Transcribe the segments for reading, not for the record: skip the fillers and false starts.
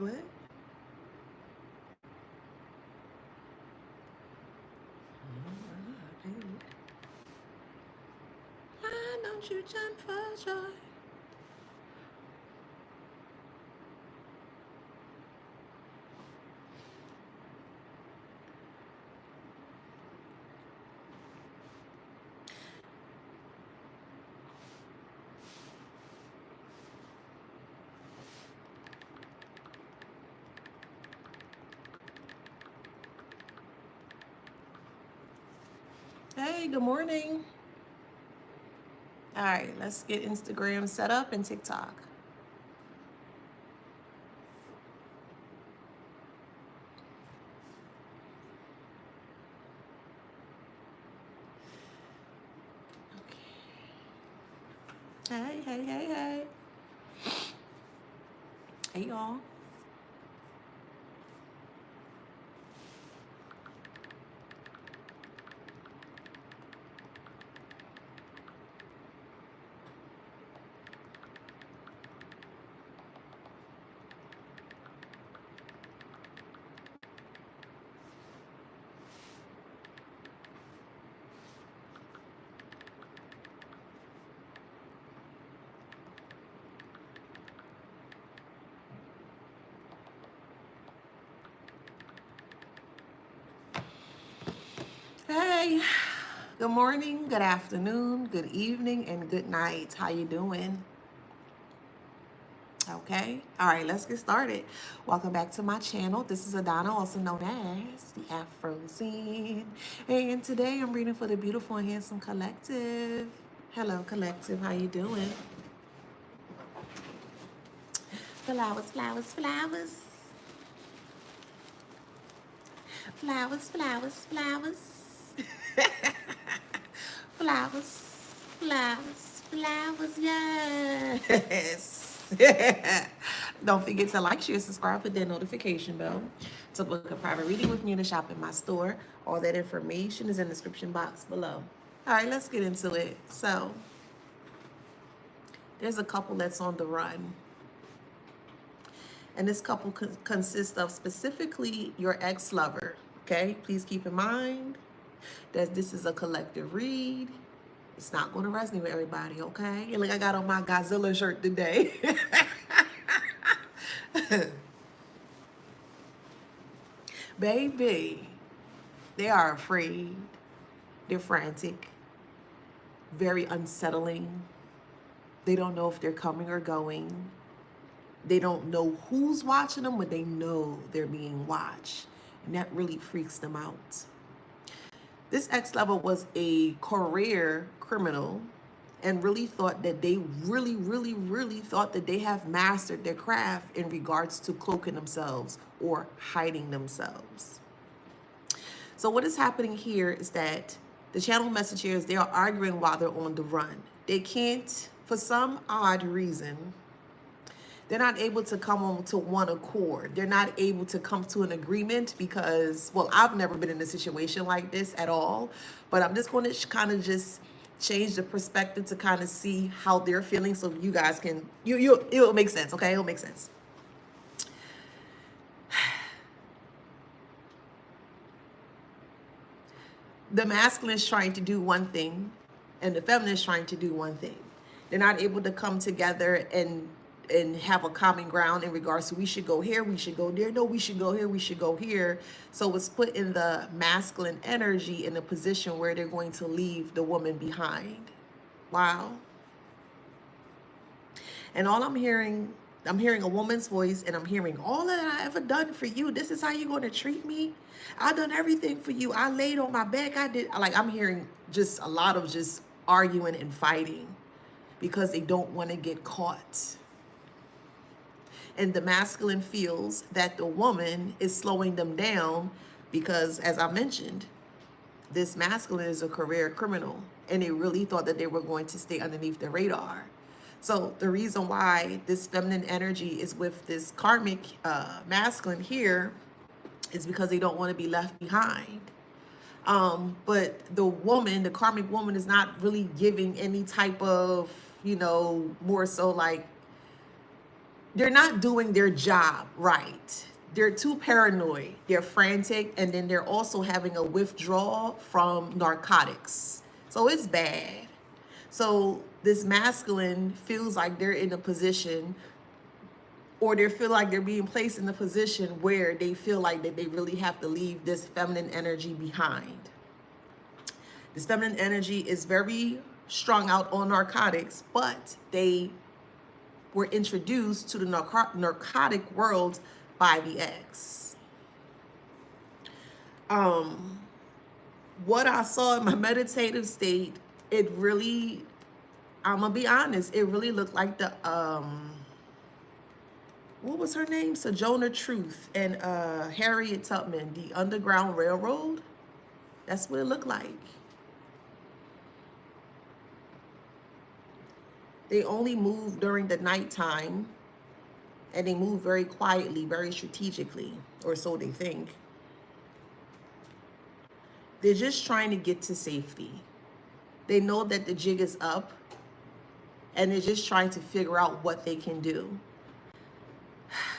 What? Why don't you jump for joy? Hey, good morning. All right, let's get Instagram set up and TikTok. Okay. Hey. Hey, y'all. Hey, good morning, good afternoon, good evening, and good night. How you doing? Okay. All right, let's get started. Welcome back to my channel. This is Adana, also known as the Afro Scene. And today I'm reading for the beautiful and handsome collective. Hello, collective. How you doing? Flowers, flowers, flowers. Flowers, flowers, flowers. Flowers, flowers, flowers, yes. Don't forget to like, share, subscribe, hit that notification bell to book a private reading with me in the shop in my store. All that information is in the description box below. All right, let's get into it. So, there's a couple that's on the run. And this couple consists of specifically your ex-lover. Okay, please keep in mind that this is a collective read. It's not going to resonate with everybody, okay? And like I got on my Godzilla shirt today. Baby, they are afraid. They're frantic, very unsettling. They don't know if they're coming or going. They don't know who's watching them, but they know they're being watched. And that really freaks them out. This ex-lover was a career criminal and really thought that they really thought that they have mastered their craft in regards to cloaking themselves or hiding themselves. So what is happening here is that the channel message here is they are arguing while they're on the run. They can't, for some odd reason, they're not able to come on to one accord. They're not able to come to an agreement because, well, I've never been in a situation like this at all, but I'm just going to kind of just change the perspective to kind of see how they're feeling so you guys can, it'll make sense, okay? It'll make sense. The masculine is trying to do one thing and the feminine is trying to do one thing. They're not able to come together and have a common ground in regards to we should go here, we should go there, no, we should go here, we should go here. So it's put in the masculine energy in a position where they're going to leave the woman behind. Wow. And all I'm hearing a woman's voice and I'm hearing all that I ever done for you. This is how you're going to treat me. I done everything for you. I laid on my back. I did. Like, I'm hearing just a lot of just arguing and fighting because they don't want to get caught. And the masculine feels that the woman is slowing them down because, as I mentioned, this masculine is a career criminal and they really thought that they were going to stay underneath the radar. So the reason why this feminine energy is with this karmic masculine here is because they don't want to be left behind. But the woman, the karmic woman, is not really giving any type of, more so like they're not doing their job right. They're too paranoid, they're frantic, and then they're also having a withdrawal from narcotics. So it's bad. So this masculine feels like they're in a position, or they feel like they're being placed in a position where they feel like that they really have to leave this feminine energy behind. This feminine energy is very strung out on narcotics, but they were introduced to the narcotic world by the ex. What I saw in my meditative state, it really, I'm gonna be honest, it really looked like the what was her name? Sojourner Truth and Harriet Tubman, the Underground Railroad. That's what it looked like. They only move during the nighttime, and they move very quietly, very strategically, or so they think. They're just trying to get to safety. They know that the jig is up, and they're just trying to figure out what they can do.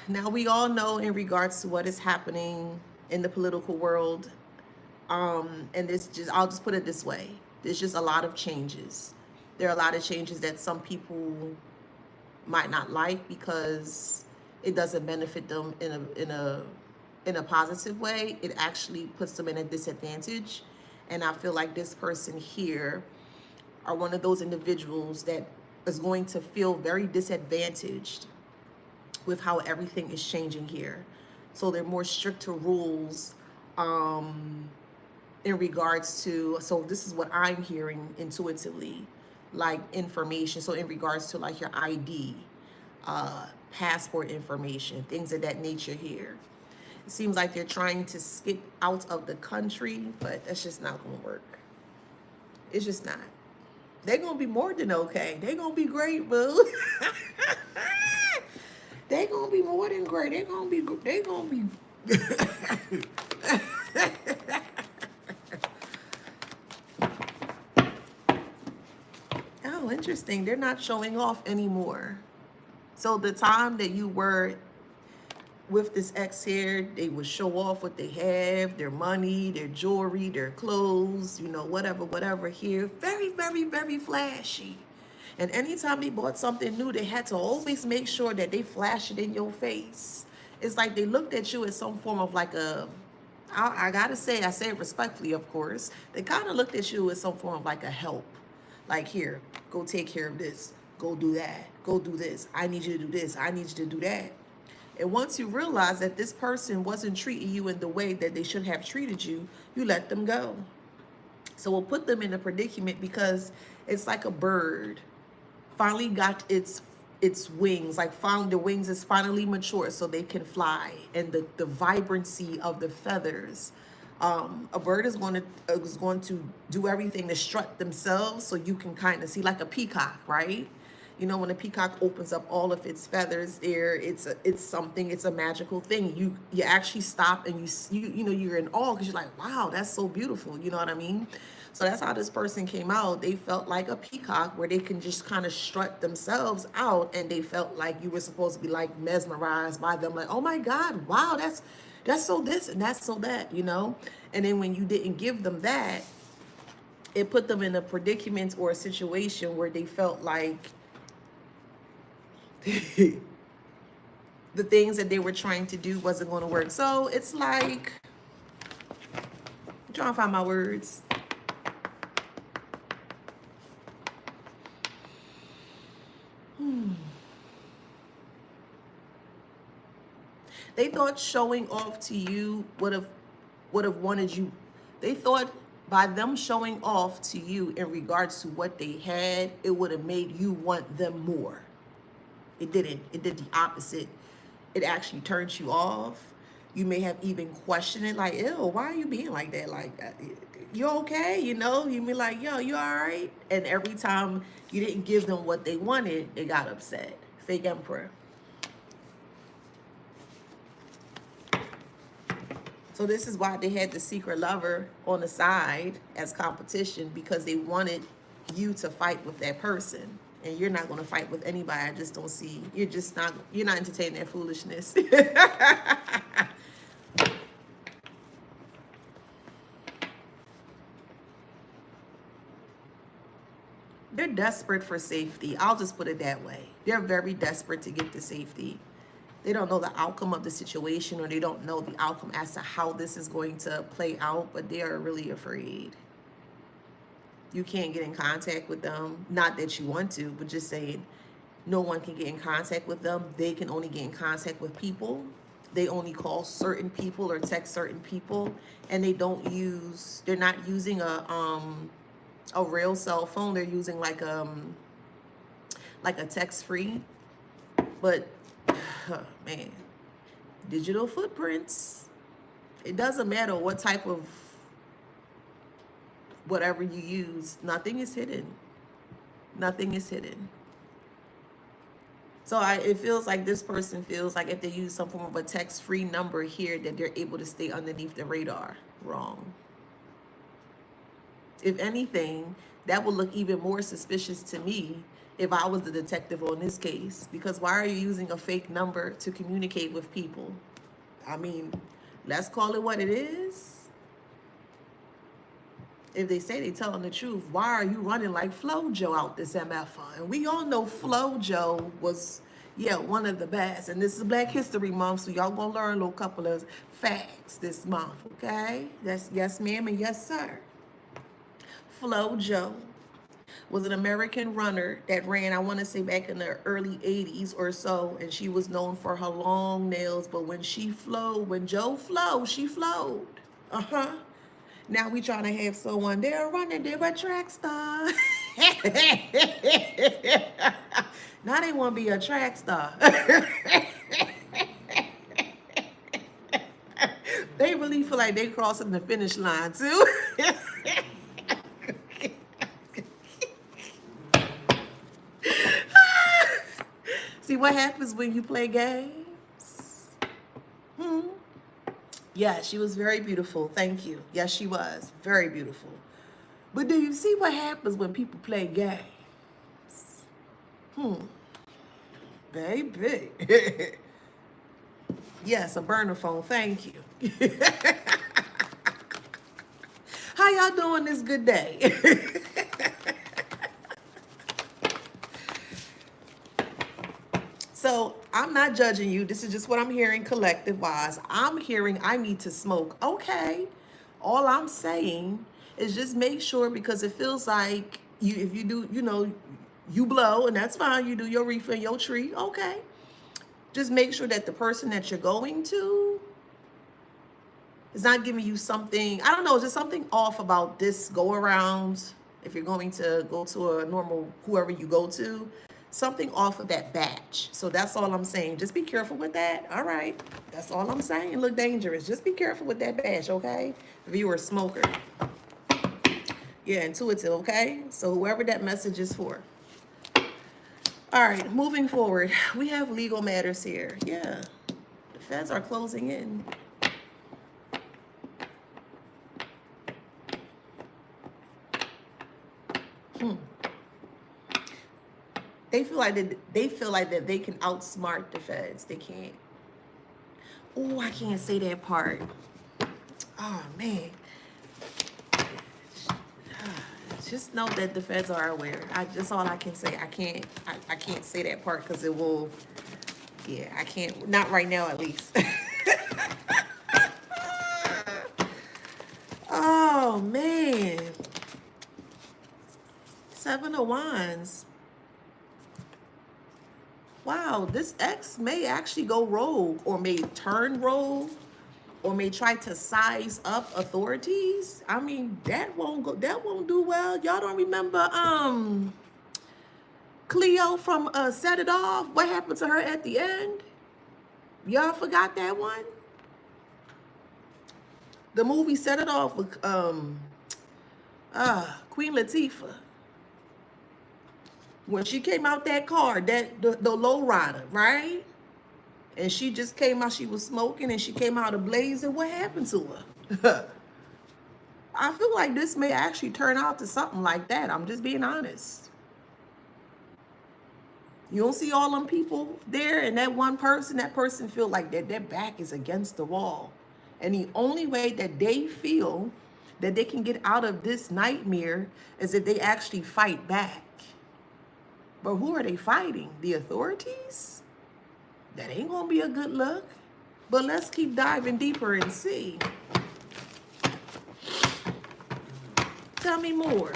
Now, we all know in regards to what is happening in the political world, and it's just, I'll just put it this way, there's just a lot of changes. There are a lot of changes that some people might not like because it doesn't benefit them in a positive way. It actually puts them in a disadvantage. And I feel like this person here are one of those individuals that is going to feel very disadvantaged with how everything is changing here. So there are more stricter rules in regards to, so this is what I'm hearing intuitively, like information. So in regards to like your ID, passport information, things of that nature here. It seems like they're trying to skip out of the country, but that's just not gonna work. It's just not. They're gonna be more than okay. They're gonna be great, boo. They're gonna be more than great. They're gonna be Oh, interesting. They're not showing off anymore. So the time that you were with this ex here, they would show off what they have, their money, their jewelry, their clothes, you know, whatever here. Very, very, very flashy. And anytime they bought something new, they had to always make sure that they flash it in your face. It's like they looked at you as some form of like a, I gotta say, I say it respectfully, of course. They kind of looked at you as some form of like a help. Like, here, go take care of this. Go do that. Go do this. I need you to do this. I need you to do that. And once you realize that this person wasn't treating you in the way that they should have treated you, you let them go. So we'll put them in a predicament because it's like a bird finally got its wings, like found the wings is finally mature so they can fly, and the vibrancy of the feathers. A bird is going to do everything to strut themselves, so you can kind of see, like a peacock, right? You know, when a peacock opens up all of its feathers there, it's a magical thing. You actually stop and you know, you're in awe because you're like, wow, that's so beautiful. You know what I mean? So that's how this person came out. They felt like a peacock where they can just kind of strut themselves out, and they felt like you were supposed to be like mesmerized by them, like, oh my God, wow, that's so this and that's so that, you know? And then when you didn't give them that, it put them in a predicament or a situation where they felt like the things that they were trying to do wasn't going to work. So it's like, I'm trying to find my words. They thought showing off to you would have wanted you. They thought by them showing off to you in regards to what they had, it would have made you want them more. It didn't. It did the opposite. It actually turned you off. You may have even questioned it, like, ew, why are you being like that? Like, you okay? You know, you be like, yo, you all right? And every time you didn't give them what they wanted, they got upset. Fake Emperor. So this is why they had the secret lover on the side as competition, because they wanted you to fight with that person. And you're not going to fight with anybody. I just don't see. You're not entertaining their foolishness. They're desperate for safety. I'll just put it that way. They're very desperate to get to safety. They don't know the outcome of the situation, or they don't know the outcome as to how this is going to play out, but they are really afraid. You can't get in contact with them. Not that you want to, but just saying no one can get in contact with them. They can only get in contact with people. They only call certain people or text certain people, and they're not using a real cell phone. They're using like a text-free. But man, digital footprints. It doesn't matter what type of whatever you use, nothing is hidden. Nothing is hidden. So it feels like this person feels like if they use some form of a text-free number here, that they're able to stay underneath the radar. Wrong. If anything, that would look even more suspicious to me if I was the detective on this case. Because why are you using a fake number to communicate with people? I mean, let's call it what it is. If they say they telling the truth, why are you running like FloJo out this MFR? And we all know FloJo was, one of the best. And this is Black History Month, so y'all gonna learn a little couple of facts this month, okay? That's yes, ma'am, and yes, sir. FloJo was an American runner that ran, I want to say back in the early 80s or so, and she was known for her long nails. But when Joe flowed, she flowed. Now we trying to have someone, they're a track star. Now they want to be a track star. They really feel like they crossing the finish line too. See what happens when you play games? Yeah, she was very beautiful. Thank you. Yes, she was. Very beautiful. But do you see what happens when people play games? Baby. Yes, a burner phone. Thank you. How y'all doing this good day? So I'm not judging you. This is just what I'm hearing collective-wise. I'm hearing I need to smoke. Okay. All I'm saying is just make sure, because it feels like if you do, you blow, and that's fine. You do your reefer, your tree. Okay. Just make sure that the person that you're going to is not giving you something. I don't know. Just something off about this go around. If you're going to go to a normal, whoever you go to, something off of that batch. So that's all I'm saying. Just be careful with that. All right. That's all I'm saying. Look dangerous. Just be careful with that batch, okay? If you were a smoker. Yeah, intuitive, okay? So whoever that message is for. All right, moving forward. We have legal matters here. Yeah. The feds are closing in. They feel like that they can outsmart the feds. They can't. Oh, I can't say that part. Oh man. Just know that the feds are aware. That's all I can say. I can't say that part because it will. Yeah, I can't. Not right now, at least. Oh man. 7 of Wands. Wow, this ex may actually go rogue, or may turn rogue, or may try to size up authorities. I mean, that won't do well. Y'all don't remember Cleo from Set It Off? What happened to her at the end? Y'all forgot that one? The movie Set It Off with Queen Latifah. When she came out that car, the low rider, right? And she just came out, she was smoking, and she came out ablazing. What happened to her? I feel like this may actually turn out to something like that. I'm just being honest. You don't see all them people there, and that person feel like that their back is against the wall. And the only way that they feel that they can get out of this nightmare is if they actually fight back. But who are they fighting? The authorities? That ain't gonna be a good look. But let's keep diving deeper and see. Tell me more.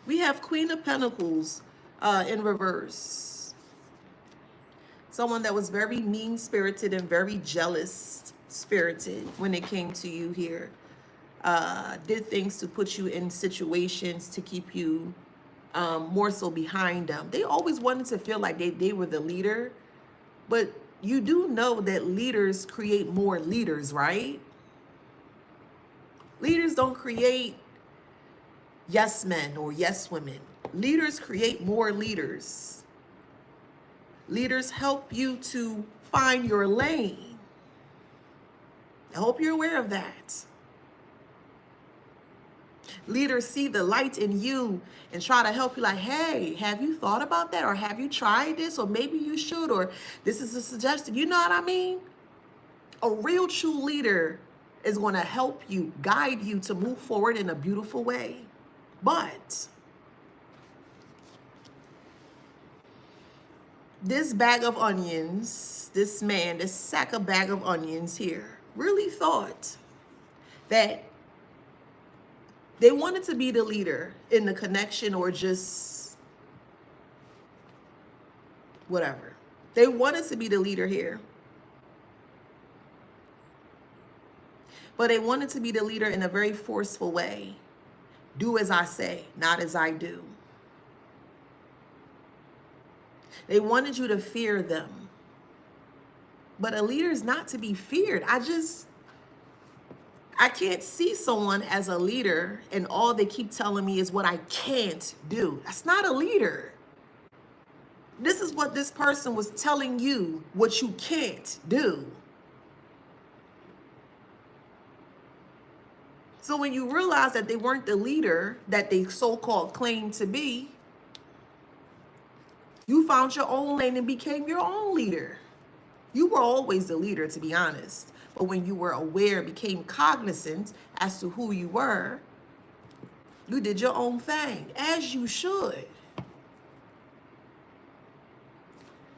We have Queen of Pentacles in reverse. Someone that was very mean-spirited and very jealous-spirited when it came to you here. Did things to put you in situations to keep you more so behind them. They always wanted to feel like they were the leader. But you do know that leaders create more leaders, right? Leaders don't create yes men or yes women. Leaders create more leaders. Leaders help you to find your lane. I hope you're aware of that. Leaders see the light in you and try to help you like, hey, have you thought about that? Or have you tried this? Or maybe you should, or this is a suggestion. You know what I mean? A real true leader is going to help you, guide you to move forward in a beautiful way. But this bag of onions, this man, this sack of bag of onions here, really thought that they wanted to be the leader in the connection or just whatever. They wanted to be the leader here. But they wanted to be the leader in a very forceful way. Do as I say, not as I do. They wanted you to fear them. But a leader is not to be feared. I can't see someone as a leader and all they keep telling me is what I can't do. That's not a leader. This is what this person was telling you, what you can't do. So when you realize that they weren't the leader that they so-called claimed to be, you found your own lane and became your own leader. You were always the leader, to be honest. But when you were aware, became cognizant as to who you were, you did your own thing, as you should.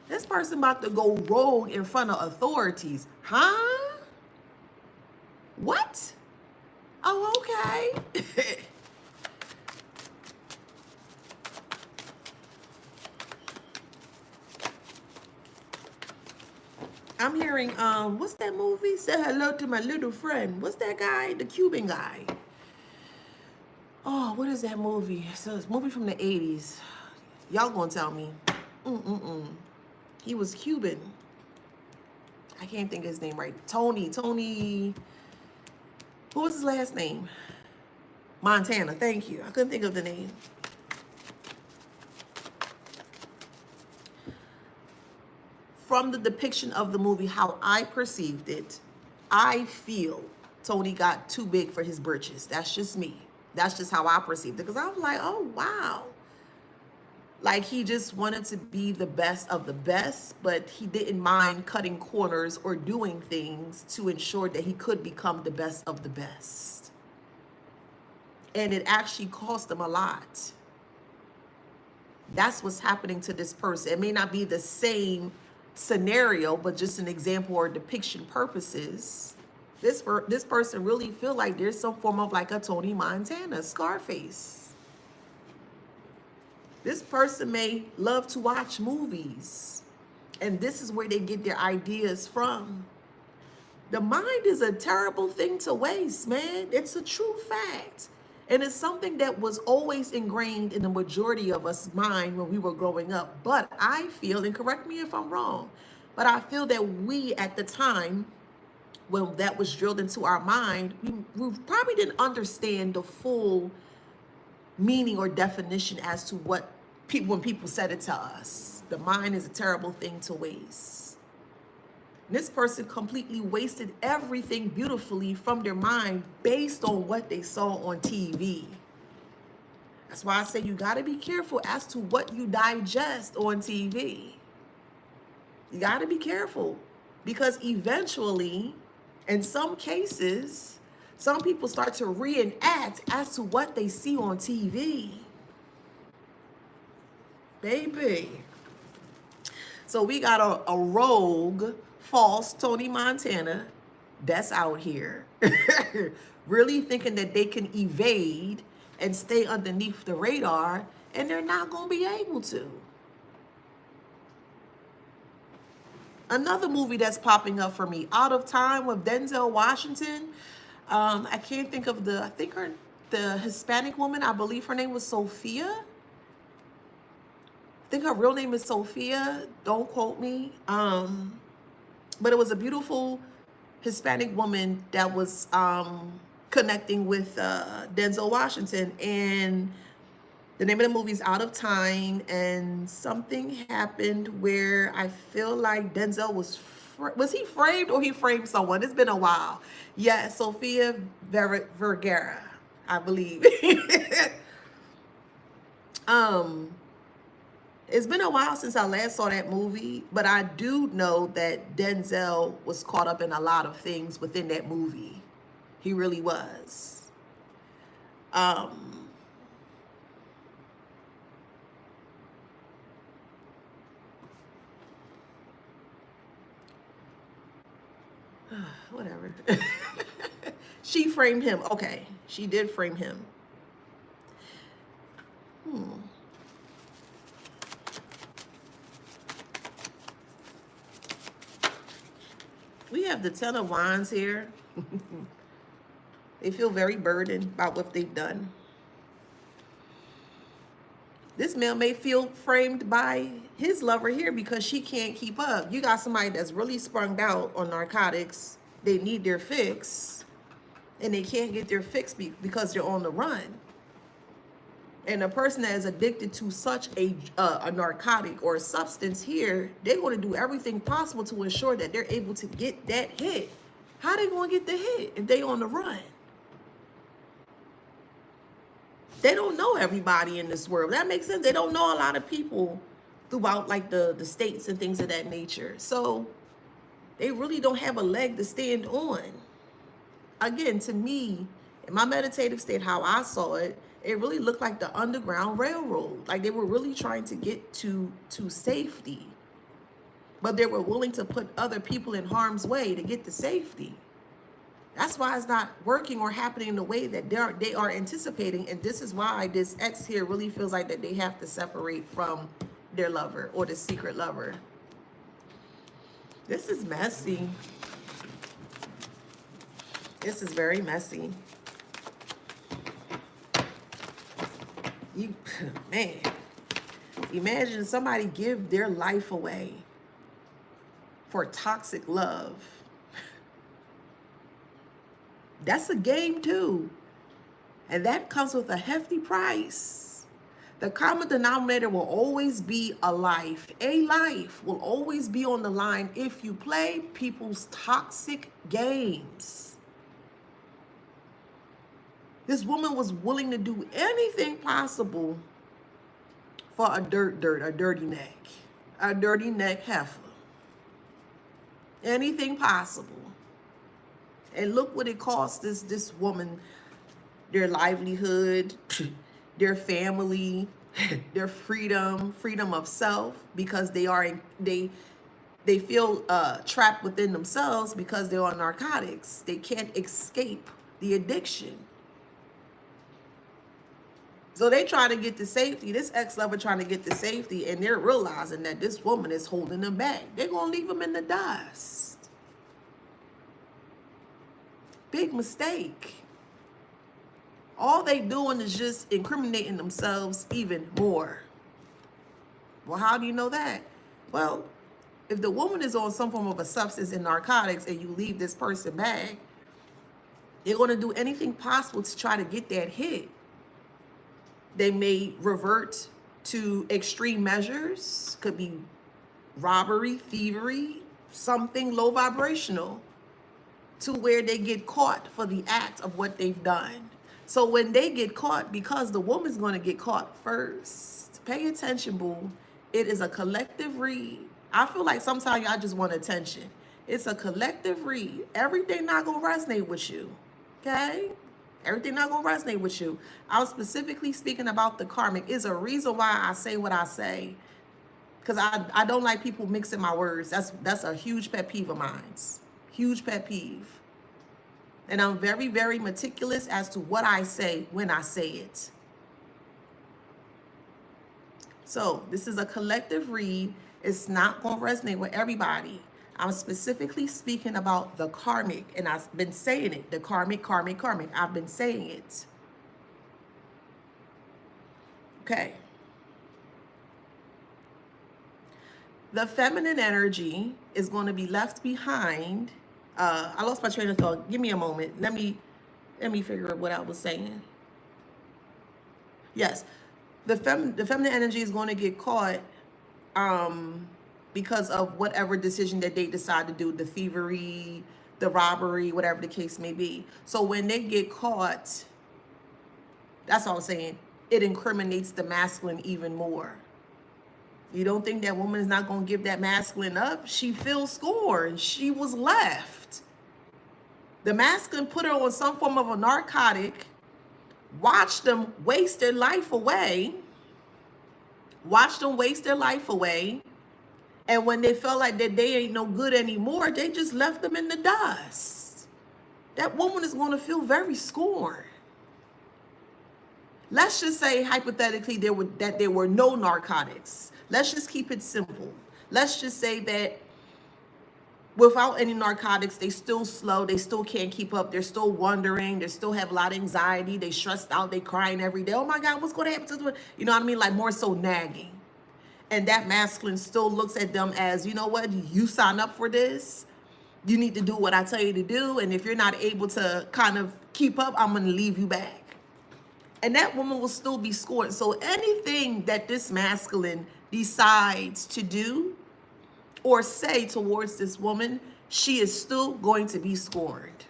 This person about to go rogue in front of authorities. Huh? What? Oh, okay. I'm hearing, what's that movie? Say hello to my little friend. What's that guy? The Cuban guy. Oh, what is that movie? So it's a movie from the 80s. Y'all gonna tell me. He was Cuban. I can't think of his name right. Tony. What was his last name? Montana, thank you. I couldn't think of the name. From the depiction of the movie, how I perceived it, I feel Tony got too big for his britches. That's just me. That's just how I perceived it. Because I was like, oh, wow. Like he just wanted to be the best of the best, but he didn't mind cutting corners or doing things to ensure that he could become the best of the best. And it actually cost him a lot. That's what's happening to this person. It may not be the same scenario, but just an example or depiction purposes. This person really feel like there's some form of like a Tony Montana, Scarface. This person may love to watch movies, and this is where they get their ideas from. The mind is a terrible thing to waste, man. It's a true fact. And it's something that was always ingrained in the majority of us mind when we were growing up. But I feel, and correct me if I'm wrong, but I feel that we at the time, when that was drilled into our mind, we probably didn't understand the full meaning or definition as to what when people said it to us. The mind is a terrible thing to waste. This person completely wasted everything beautifully from their mind based on what they saw on TV. That's why I say you got to be careful as to what you digest on TV. You got to be careful because eventually, in some cases, some people start to reenact as to what they see on TV. Baby. So we got a rogue, false Tony Montana that's out here really thinking that they can evade and stay underneath the radar, and they're not going to be able to. Another movie that's popping up for me, Out of Time with Denzel Washington. I can't think of the Hispanic woman, I believe her name was Sophia. I think her real name is Sophia. Don't quote me. But it was a beautiful Hispanic woman that was connecting with Denzel Washington. And the name of the movie is Out of Time. And something happened where I feel like Denzel was he framed or he framed someone? It's been a while. Yeah, Sofia Vergara, I believe. It's been a while since I last saw that movie, but I do know that Denzel was caught up in a lot of things within that movie. He really was. Whatever. She framed him. Okay, she did frame him. We have the Ten of Wands here. They feel very burdened about what they've done. This male may feel framed by his lover here because she can't keep up. You got somebody that's really sprung out on narcotics. They need their fix, and they can't get their fix because they're on the run. And a person that is addicted to such a narcotic or a substance here, they're going to do everything possible to ensure that they're able to get that hit. How are they going to get the hit if they on the run? They don't know everybody in this world. That makes sense. They don't know a lot of people throughout like the states and things of that nature. So they really don't have a leg to stand on. Again, to me, in my meditative state, how I saw it, it really looked like the Underground Railroad. Like they were really trying to get to safety, but they were willing to put other people in harm's way to get to safety. That's why it's not working or happening the way that they are anticipating. And this is why this ex here really feels like that they have to separate from their lover or the secret lover. This is messy. This is very messy. Man, imagine somebody give their life away for toxic love. That's a game too. And that comes with a hefty price. The common denominator will always be a life. A life will always be on the line if you play people's toxic games. This woman was willing to do anything possible for a dirty neck heifer. Anything possible. And look what it cost this woman, their livelihood, their family, their freedom of self, because they feel trapped within themselves because they're on narcotics. They can't escape the addiction. So they try to get to safety. This ex-lover trying to get to safety, and they're realizing that this woman is holding them back. They're going to leave them in the dust. Big mistake. All they doing is just incriminating themselves even more. Well, how do you know that? Well, if the woman is on some form of a substance in narcotics and you leave this person back, they're going to do anything possible to try to get that hit. They may revert to extreme measures, could be robbery, thievery, something low vibrational to where they get caught for the act of what they've done. So when they get caught, because the woman's going to get caught first, pay attention, boo. It is a collective read. I feel like sometimes y'all just want attention. It's a collective read. Everything not going to resonate with you. Okay? Everything not going to resonate with you. I was specifically speaking about the karmic. Is a reason why I say what I say. Because I don't like people mixing my words. That's a huge pet peeve of mine. Huge pet peeve. And I'm very, very meticulous as to what I say when I say it. So this is a collective read. It's not going to resonate with everybody. I'm specifically speaking about the karmic, and I've been saying it. The karmic, karmic, karmic. I've been saying it. Okay. The feminine energy is going to be left behind. I lost my train of thought. Give me a moment. Let me figure out what I was saying. Yes, the feminine energy is going to get caught because of whatever decision that they decide to do, the thievery, the robbery, whatever the case may be. So when they get caught, that's all I'm saying, it incriminates the masculine even more. You don't think that woman is not going to give that masculine up? She feels scorned. She was left. The masculine put her on some form of a narcotic, watched them waste their life away, and when they felt like that they ain't no good anymore, they just left them in the dust. That woman is going to feel very scorned. Let's just say, hypothetically, there were no narcotics. Let's just keep it simple. Let's just say that without any narcotics, they still slow. They still can't keep up. They're still wondering. They still have a lot of anxiety. They stressed out. They crying every day. Oh my God, what's going to happen to them? You know what I mean? Like more so nagging. And that masculine still looks at them as, you know what? You sign up for this. You need to do what I tell you to do. And if you're not able to kind of keep up, I'm going to leave you back. And that woman will still be scorned. So anything that this masculine decides to do or say towards this woman, she is still going to be scorned.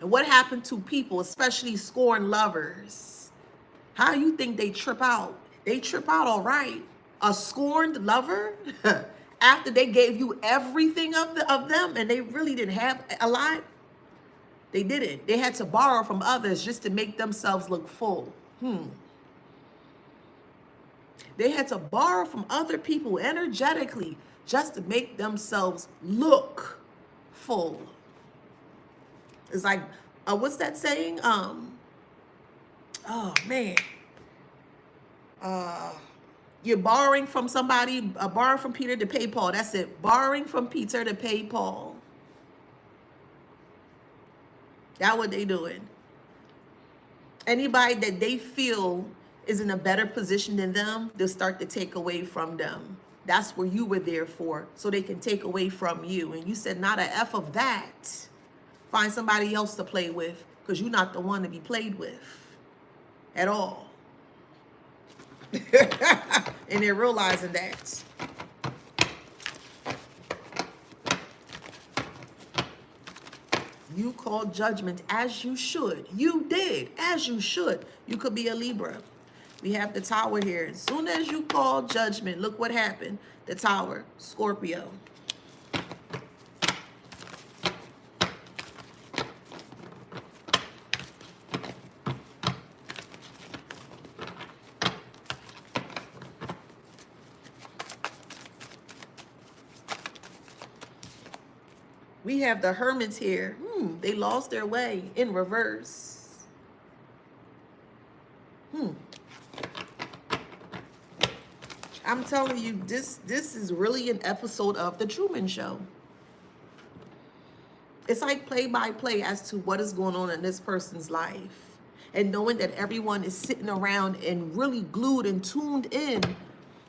And what happened to people, especially scorned lovers? How you think they trip out? They trip out all right. A scorned lover, after they gave you everything of them and they really didn't have a lot, they didn't. They had to borrow from others just to make themselves look full. They had to borrow from other people energetically just to make themselves look full. It's like, what's that saying? Oh man. You're borrowing from somebody, borrowing from Peter to pay Paul. That's it. Borrowing from Peter to pay Paul. That's what they doing. Anybody that they feel is in a better position than them, they'll start to take away from them. That's where you were there for, so they can take away from you. And you said, not a F of that. Find somebody else to play with, because you're not the one to be played with at all. And they're realizing that. You called judgment as you should. You did, as you should. You could be a Libra. We have the Tower here. As soon as you call judgment, look what happened. The Tower, Scorpio. We have the Hermits here. They lost their way in reverse. I'm telling you, this is really an episode of The Truman Show. It's like play by play as to what is going on in this person's life. And knowing that everyone is sitting around and really glued and tuned in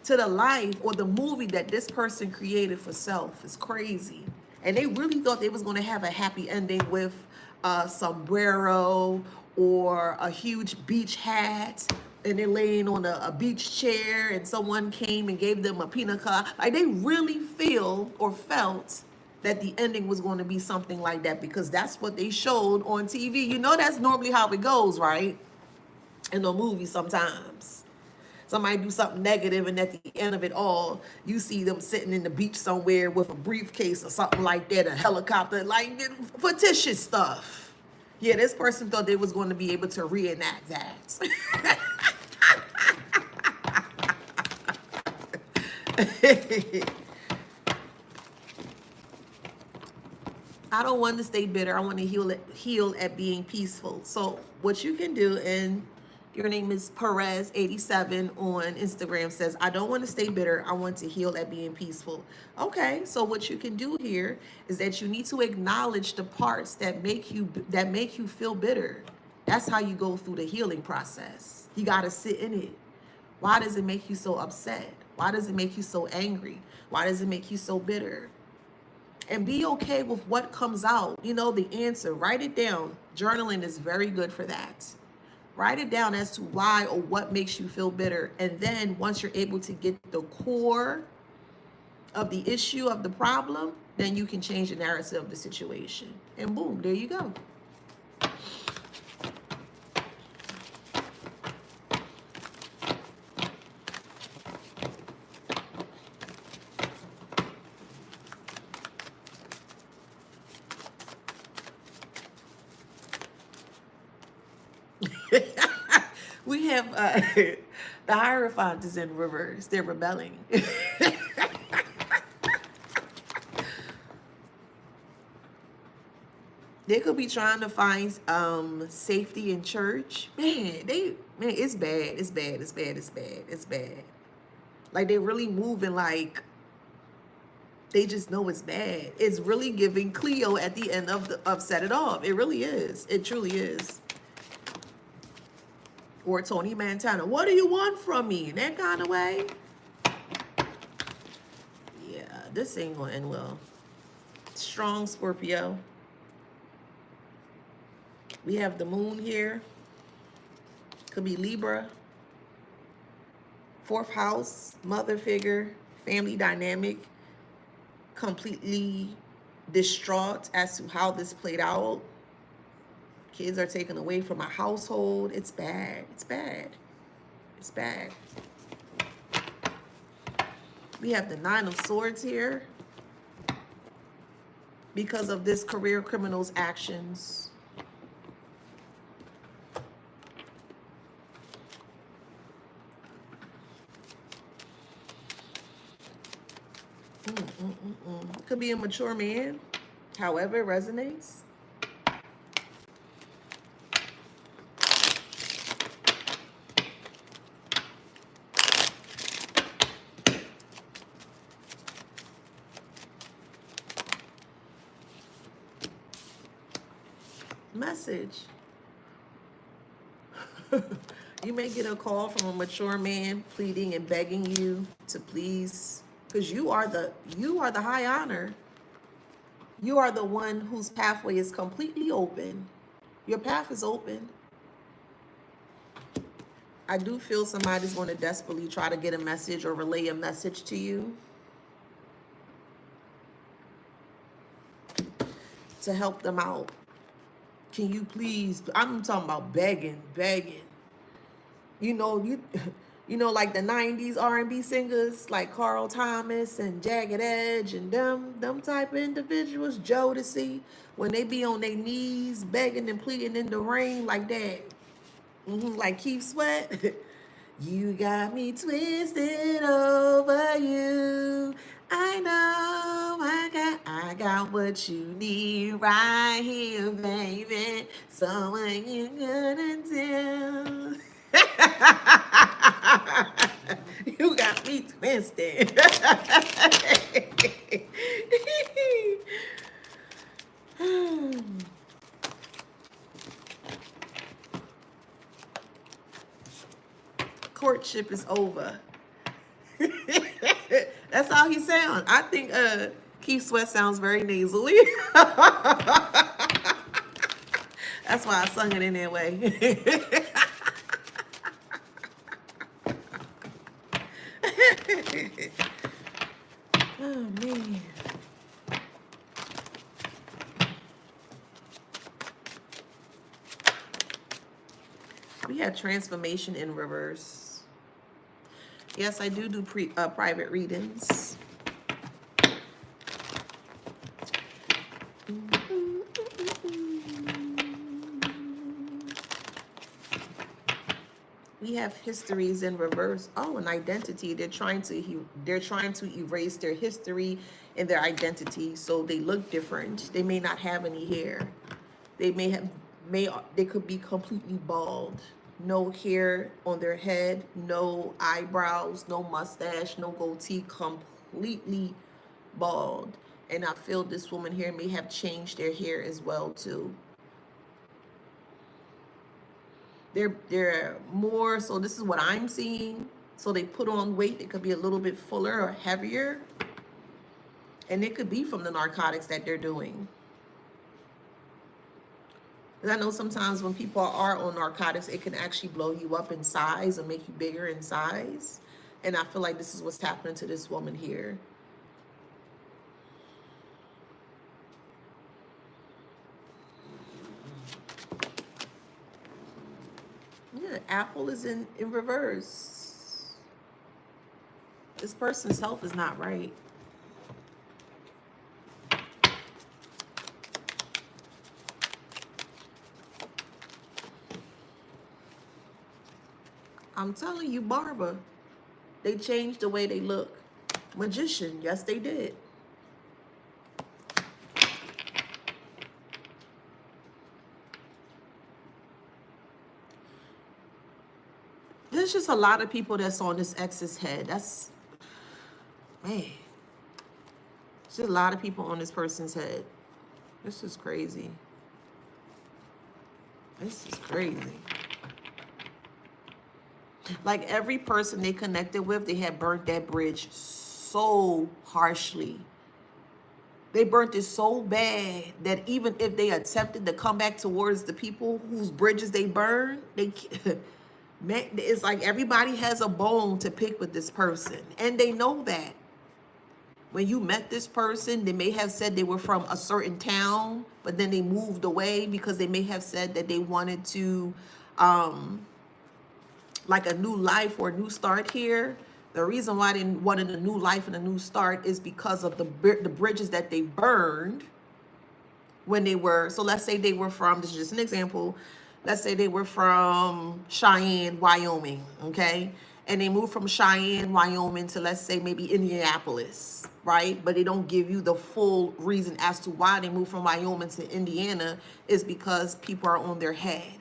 to the life or the movie that this person created for self is crazy. And they really thought they was going to have a happy ending with a sombrero or a huge beach hat and they're laying on a beach chair and someone came and gave them a pina colada. Like they really feel or felt that the ending was going to be something like that because that's what they showed on TV. You know, that's normally how it goes, right? In the movie sometimes. Somebody do something negative, and at the end of it all, you see them sitting in the beach somewhere with a briefcase or something like that, a helicopter, like fictitious stuff. Yeah, this person thought they was going to be able to reenact that. I don't want to stay bitter. I want to heal at being peaceful. So what you can do, and your name is Perez87 on Instagram, says, I don't want to stay bitter. I want to heal at being peaceful. Okay, so what you can do here is that you need to acknowledge the parts that make you feel bitter. That's how you go through the healing process. You got to sit in it. Why does it make you so upset? Why does it make you so angry? Why does it make you so bitter? And be okay with what comes out. You know, the answer. Write it down. Journaling is very good for that. Write it down as to why or what makes you feel bitter. And then once you're able to get the core of the issue of the problem, then you can change the narrative of the situation. And boom, there you go. We have the Hierophant is in reverse. They're rebelling. They could be trying to find safety in church. Man, it's bad. It's bad. It's bad. It's bad. It's bad. Like they're really moving like they just know it's bad. It's really giving Cleo at the end of Set It Off. It really is. It truly is. Or Tony Montana. What do you want from me? In that kind of way. Yeah, this ain't gonna end well. Strong Scorpio. We have the moon here. Could be Libra. 4th house, mother figure, family dynamic. Completely distraught as to how this played out. Kids are taken away from a household. It's bad. It's bad. It's bad. We have the 9 of Swords here. Because of this career criminal's actions. Could be a mature man. However, it resonates. Message. You may get a call from a mature man pleading and begging you to please, because you are the high honor. You are the one whose pathway is completely open. Your path is open. I do feel somebody's going to desperately try to get a message or relay a message to you to help them out. Can you please? I'm talking about begging. You know, like the 90s R&B singers like Carl Thomas and Jagged Edge and them type of individuals, Jodeci, when they be on their knees begging and pleading in the rain like that. Like Keith Sweat. You got me twisted over you. I know I got what you need right here, baby. So what you gonna do? You got me twisted. Courtship is over. That's how he sounds. I think Keith Sweat sounds very nasally. That's why I sung it in that way. We have transformation in reverse. Yes, I do private readings. We have histories in reverse. Oh, an identity. They're trying to erase their history and their identity, so they look different. They may not have any hair. They they could be completely bald. No hair on their head, no eyebrows, no mustache, no goatee, completely bald. And I feel this woman here may have changed their hair as well too. They're more, so this is what I'm seeing. So they put on weight. It could be a little bit fuller or heavier. And it could be from the narcotics that they're doing. Because I know sometimes when people are on narcotics, it can actually blow you up in size or make you bigger in size. And I feel like this is what's happening to this woman here. Yeah, Apple is in reverse. This person's health is not right. I'm telling you, barber, they changed the way they look. Magician, yes, they did. There's just a lot of people that's on this ex's head. That's, man. There's a lot of people on this person's head. This is crazy. This is crazy. Like every person they connected with, they had burnt that bridge so harshly. They burnt it so bad that even if they attempted to come back towards the people whose bridges they burned, it's like everybody has a bone to pick with this person. And they know that. When you met this person, they may have said they were from a certain town, but then they moved away because they may have said that they wanted to, like a new life or a new start here. The reason why they wanted a new life and a new start is because of the bridges that they burned when they were, so let's say they were from, this is just an example, let's say they were from Cheyenne, Wyoming, okay? And they moved from Cheyenne, Wyoming to, let's say, maybe Indianapolis, right? But they don't give you the full reason as to why they moved from Wyoming to Indiana is because people are on their head.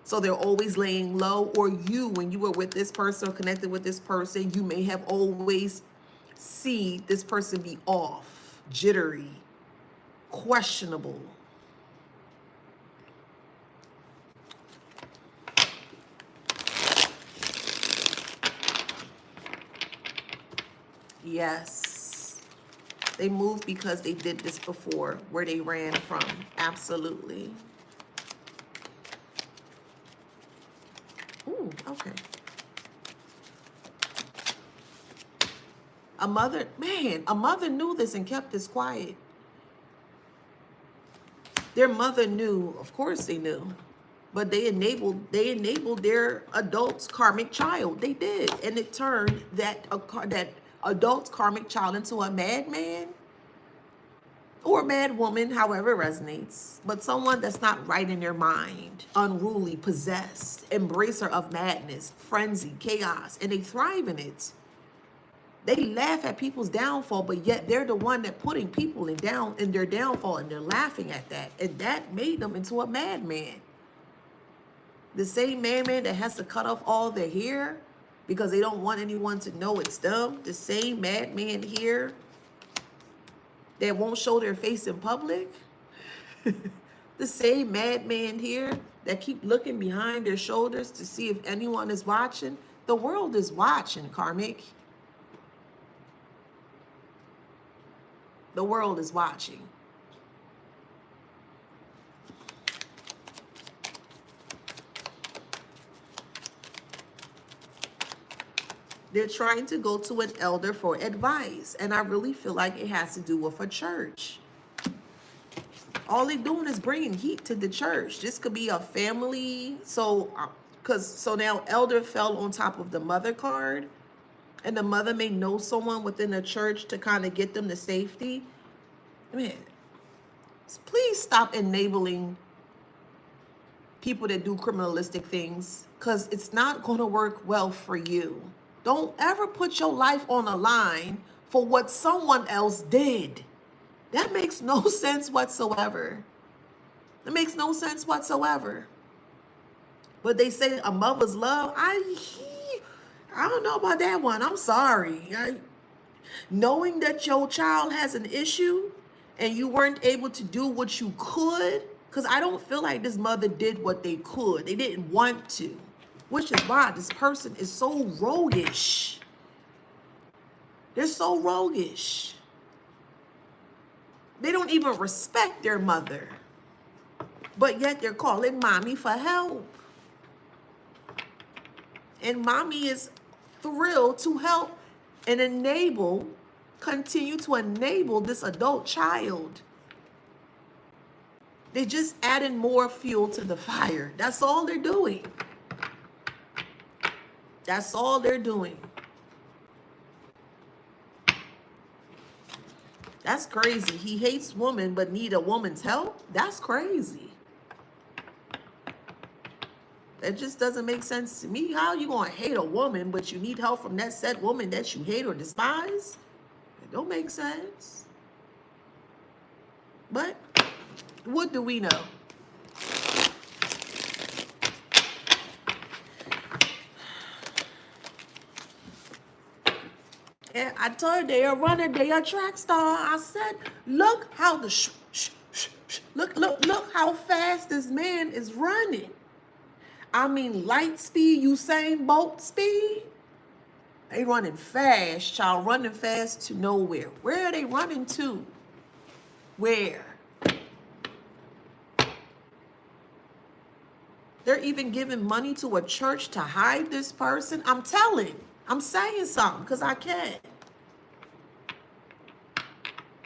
So they're always laying low, or you, when you were with this person or connected with this person, you may have always see this person be off, jittery, questionable. Yes. They moved because they did this before, where they ran from. Absolutely. Ooh, okay. A mother knew this and kept this quiet. Their mother knew, of course they knew, but they enabled their adult's karmic child. They did, and it turned that adult's karmic child into a madman or a mad woman, however it resonates, but someone that's not right in their mind, unruly, possessed, embracer of madness, frenzy, chaos, and they thrive in it. They laugh at people's downfall, but yet they're the one that putting people in their downfall, and they're laughing at that. And that made them into a madman. The same madman that has to cut off all their hair because they don't want anyone to know it's them. The same madman here that won't show their face in public. The same madman here that keep looking behind their shoulders to see if anyone is watching. The world is watching, karmic. The world is watching. They're trying to go to an elder for advice. And I really feel like it has to do with a church. All they're doing is bringing heat to the church. This could be a family. So Because so now elder fell on top of the mother card, and the mother may know someone within the church to kind of get them to safety. Man, please stop enabling people that do criminalistic things, because it's not going to work well for you. Don't ever put your life on the line for what someone else did. That makes no sense whatsoever. It makes no sense whatsoever. But they say a mother's love, I don't know about that one. I'm sorry. Knowing that your child has an issue and you weren't able to do what you could, because I don't feel like this mother did what they could. They didn't want to, which is why this person is so roguish. They're so roguish. They don't even respect their mother, but yet they're calling mommy for help. And mommy is thrilled to help and continue to enable this adult child. They're just adding more fuel to the fire. That's all they're doing. That's all they're doing. That's crazy. He hates women but need a woman's help? That's crazy. That just doesn't make sense to me. How are you going to hate a woman but you need help from that said woman that you hate or despise? It don't make sense. But what do we know? And I told you, they are running, they are track star. I said, look how look how fast this man is running. I mean, light speed, Usain Bolt speed. They running fast, child, running fast to nowhere. Where are they running to? Where? They're even giving money to a church to hide this person. I'm saying something because I can.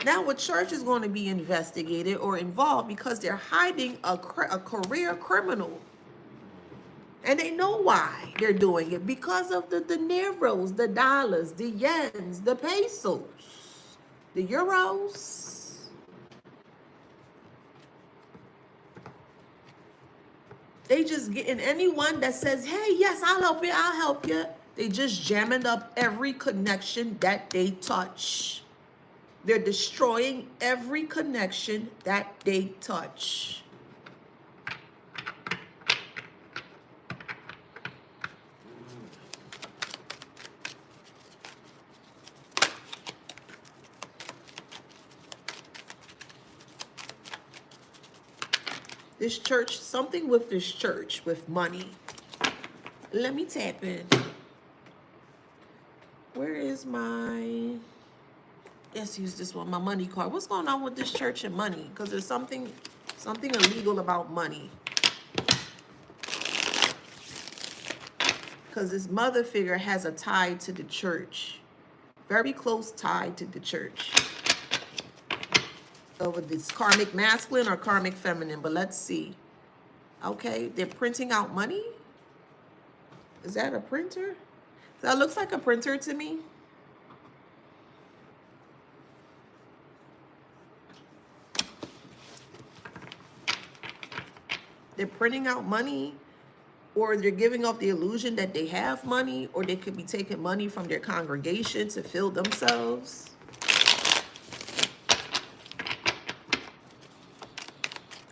Now a church is going to be investigated or involved because they're hiding a career criminal. And they know why they're doing it, because of the dineros, the dollars, the yens, the pesos, the euros. They just getting anyone that says, hey, yes, I'll help you. They just jamming up every connection that they touch. They're destroying every connection that they touch. This church, something with this church, with money. Let me tap in. Where is my, let's use this one, my money card. What's going on with this church and money? Because there's something illegal about money. Because this mother figure has a tie to the church. Very close tie to the church. Over this karmic masculine or karmic feminine, but let's see. Okay, they're printing out money. Is that a printer? That looks like a printer to me. They're printing out money, or they're giving off the illusion that they have money, or they could be taking money from their congregation to fill themselves.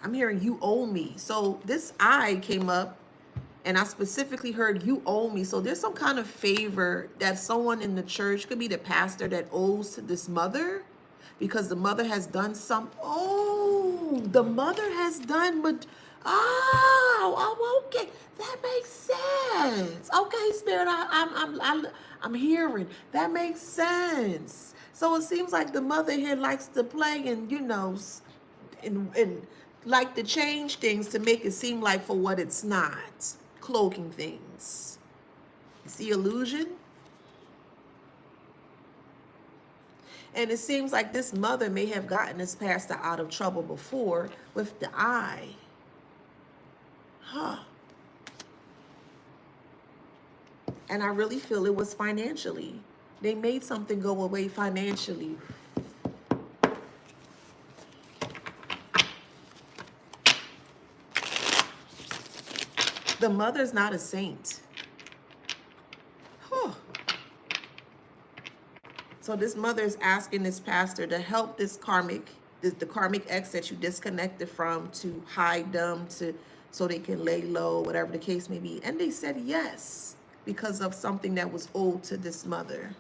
I'm hearing you owe me. So this I came up and I specifically heard you owe me. So there's some kind of favor that someone in the church, could be the pastor, that owes to this mother because the mother has done some. Oh, the mother has done, but oh, okay, that makes sense. Okay, Spirit, I'm hearing that makes sense. So it seems like the mother here likes to play and and like to change things to make it seem like for what it's not. Cloaking things. You see illusion? And it seems like this mother may have gotten this pastor out of trouble before with the eye. Huh. And I really feel it was financially. They made something go away financially. The mother's not a saint. Whew. So this mother is asking this pastor to help this the karmic ex that you disconnected from, to hide them, so they can lay low, whatever the case may be. And they said yes, because of something that was owed to this mother.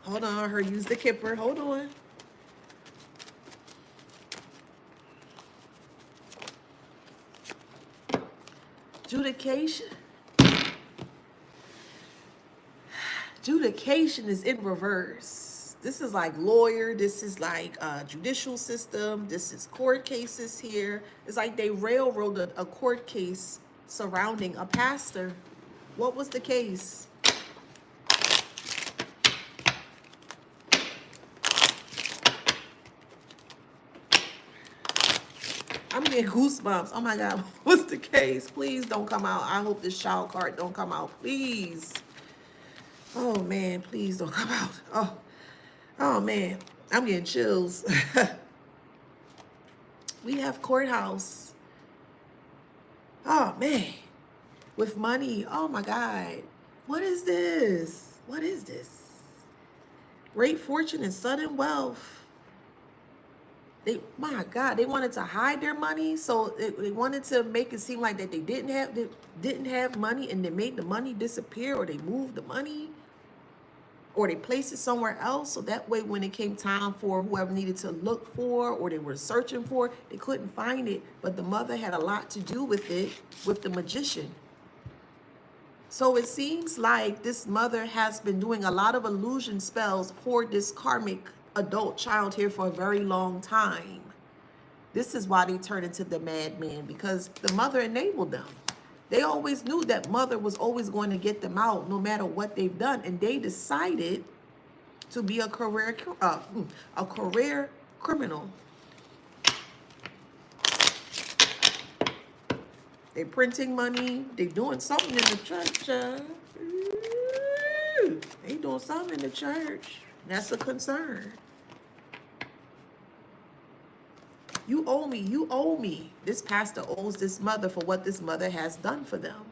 Hold on, her use the kipper. Hold on. Judication. Judication is in reverse. This is like lawyer. This is like judicial system. This is court cases here. It's like they railroaded a court case surrounding a pastor. What was the case? I'm getting goosebumps. Oh my God, what's the case? Please don't come out. I hope this child card don't come out. Please. Oh man, please don't come out. Oh man, I'm getting chills. We have courthouse. Oh man, with money. Oh my God, what is this? What is this? Great fortune and sudden wealth. My God, they wanted to hide their money, so they wanted to make it seem like that they didn't have money, and they made the money disappear, or they moved the money, or they placed it somewhere else, so that way when it came time for whoever needed to look for, or they were searching for, they couldn't find it. But the mother had a lot to do with it, with the magician. So it seems like this mother has been doing a lot of illusion spells for this karmic adult child here for a very long time. This is why they turned into the madman, because the mother enabled them. They always knew that mother was always going to get them out no matter what they've done, and they decided to be a career criminal. They printing money. They doing something in the church. They doing something in the church. That's a concern. You owe me. You owe me. This pastor owes this mother for what this mother has done for them.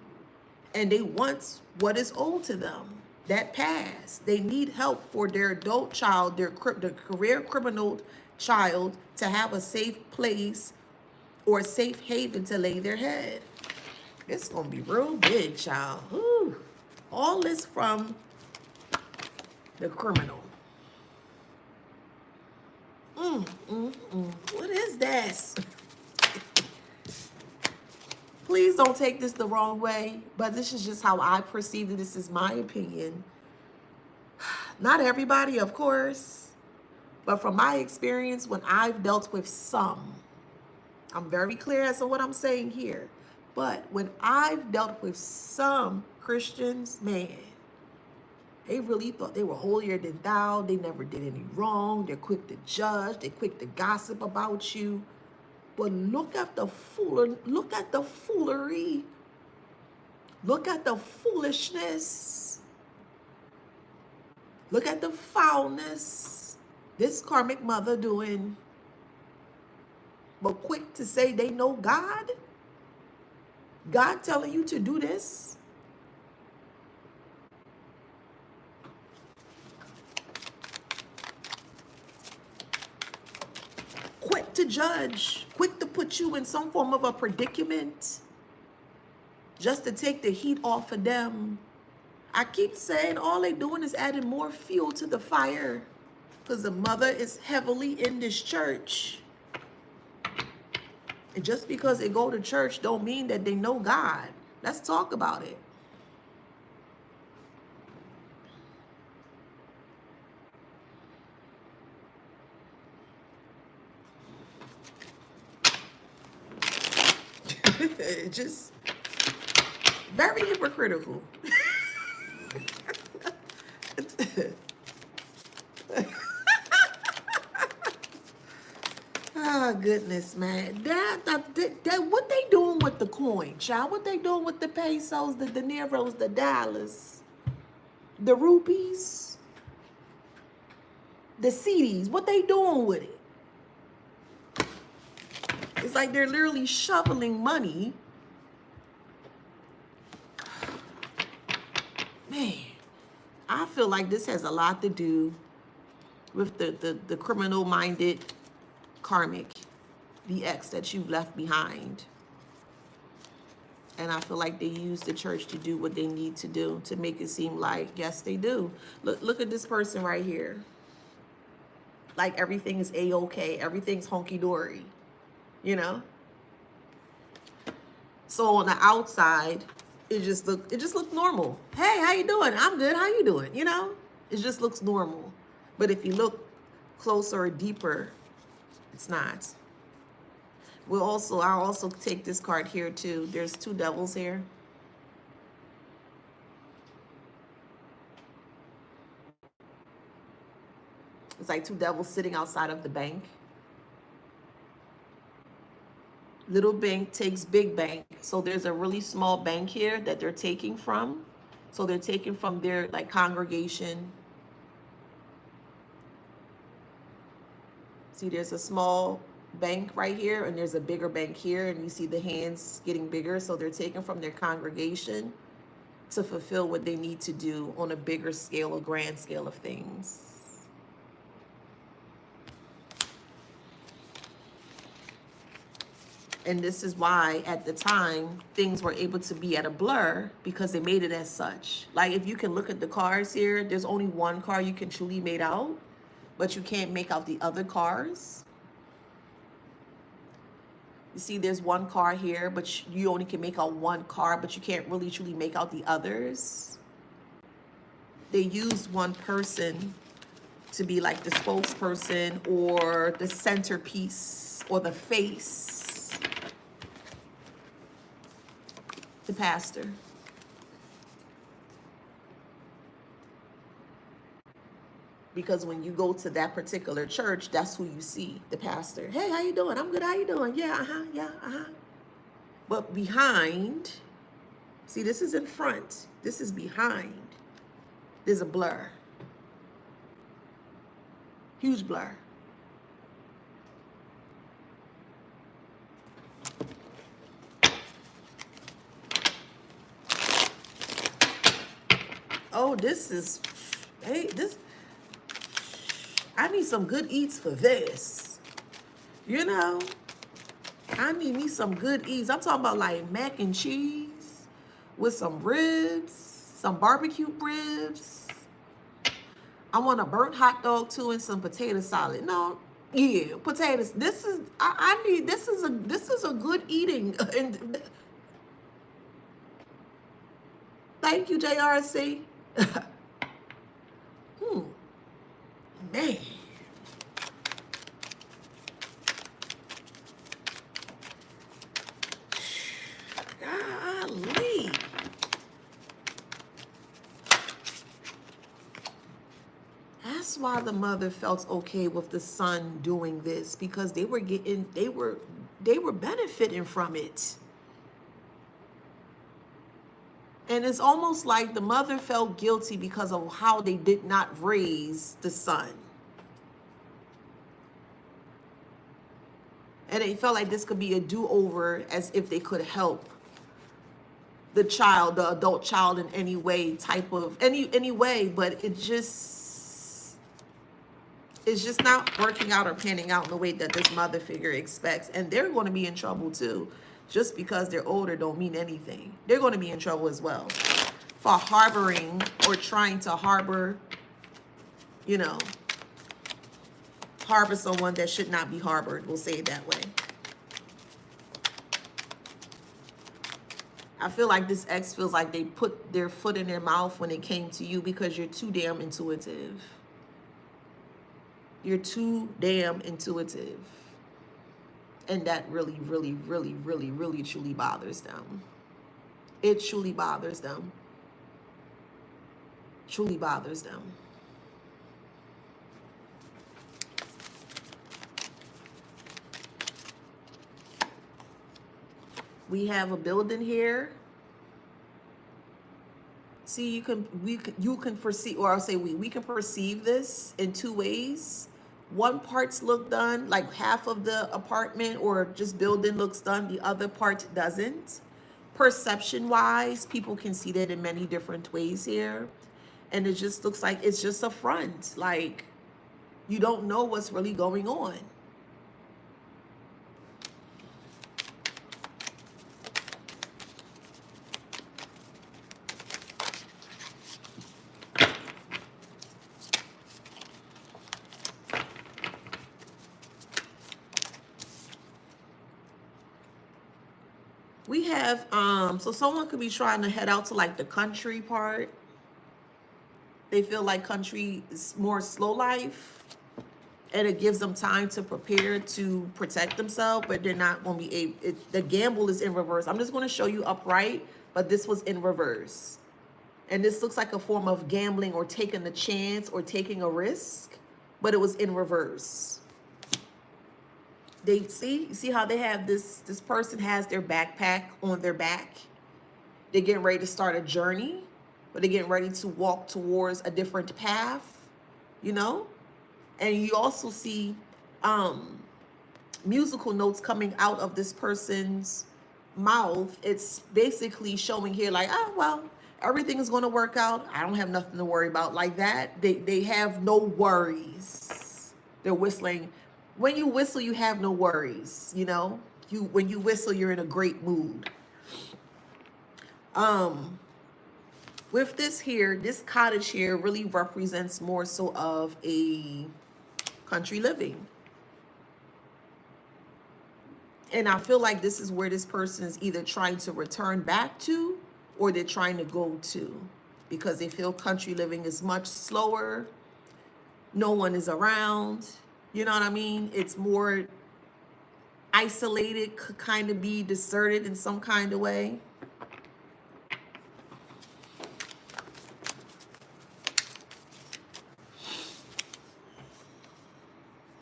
And they want what is owed to them. That past. They need help for their adult child, their career criminal child, to have a safe place or a safe haven to lay their head. It's going to be real big, child. Ooh. All this from the criminal. What is this? Please don't take this the wrong way, but this is just how I perceive it. This is my opinion. Not everybody, of course, but from my experience, when I've dealt with some, I'm very clear as to what I'm saying here, but when I've dealt with some Christians, man, they really thought they were holier than thou. They never did any wrong. They're quick to judge. They're quick to gossip about you. But look at the foolery. Look at the foolery. Look at the foolishness. Look at the foulness this karmic mother doing. But quick to say they know God. God telling you to do this. Quick to judge, quick to put you in some form of a predicament, just to take the heat off of them. I keep saying all they doing is adding more fuel to the fire, because the mother is heavily in this church. And just because they go to church don't mean that they know God. Let's talk about it. Just very hypocritical. Ah, goodness, man. That what they doing with the coin? doing, child? What they doing with the pesos, the dineros, the dollars, the rupees, the CDs? What they doing with it? It's like they're literally shoveling money. Man, I feel like this has a lot to do with the criminal-minded karmic, the ex that you've left behind. And I feel like they use the church to do what they need to do to make it seem like, yes, they do. Look at this person right here. Like everything is A-okay. Everything's honky-dory, you know? So on the outside, it just looked normal. Hey, how you doing? I'm good. How you doing? You know? It just looks normal. But if you look closer or deeper, it's not. I'll also take this card here too. There's two devils here. It's like two devils sitting outside of the bank. Little bank takes big bank. So there's a really small bank here that they're taking from. So they're taking from their like congregation. See, there's a small bank right here and there's a bigger bank here, and you see the hands getting bigger. So they're taking from their congregation to fulfill what they need to do on a bigger scale, a grand scale of things. And this is why at the time things were able to be at a blur, because they made it as such. Like if you can look at the cars here, there's only one car you can truly make out, but you can't make out the other cars. You see there's one car here, but you only can make out one car, but you can't really truly make out the others. They use one person to be like the spokesperson or the centerpiece or the face. The pastor. Because when you go to that particular church, that's who you see, the pastor. Hey, how you doing? I'm good. How you doing? Yeah, yeah, But behind, see, this is in front. This is behind. There's a blur. Huge blur. Oh, this is, hey, this, I need some good eats for this. You know, I need me some good eats. I'm talking about like mac and cheese with some ribs, some barbecue ribs. I want a burnt hot dog too and some potato salad. No, yeah, potatoes. This is, I need, this is a good eating. Thank you, JRC. Man. Golly. That's why the mother felt okay with the son doing this, because they were benefiting from it. And it's almost like the mother felt guilty because of how they did not raise the son. And they felt like this could be a do-over, as if they could help the child, the adult child, in any way, any way, but it's just not working out or panning out in the way that this mother figure expects. And they're going to be in trouble too. Just because they're older don't mean anything. They're going to be in trouble as well for harboring or trying to harbor, you know, harbor someone that should not be harbored. We'll say it that way. I feel like this ex feels like they put their foot in their mouth when it came to you, because you're too damn intuitive. You're too damn intuitive. And that really, really, really, really, really, truly bothers them. It truly bothers them. Truly bothers them. We have a building here. See, you can perceive, or I'll say we can perceive this in two ways. One part's look done, like half of the apartment or just building looks done, the other part doesn't. Perception wise, people can see that in many different ways here. And it just looks like it's just a front. Like you don't know what's really going on. We have, so someone could be trying to head out to like the country part. They feel like country is more slow life and it gives them time to prepare to protect themselves, but they're not going to be able, the gamble is in reverse. I'm just going to show you upright, but this was in reverse. And this looks like a form of gambling or taking a chance or taking a risk, but it was in reverse. They see how they have this person has their backpack on their back. They're getting ready to start a journey, but they're getting ready to walk towards a different path, you know? And you also see musical notes coming out of this person's mouth. It's basically showing here like, oh, well, everything is going to work out. I don't have nothing to worry about like that. They have no worries. They're whistling. When you whistle, you have no worries, you know? When you whistle, you're in a great mood. With this here, this cottage here really represents more so of a country living. And I feel like this is where this person is either trying to return back to or they're trying to go to, because they feel country living is much slower. No one is around. You know what I mean? It's more isolated, could kind of be deserted in some kind of way.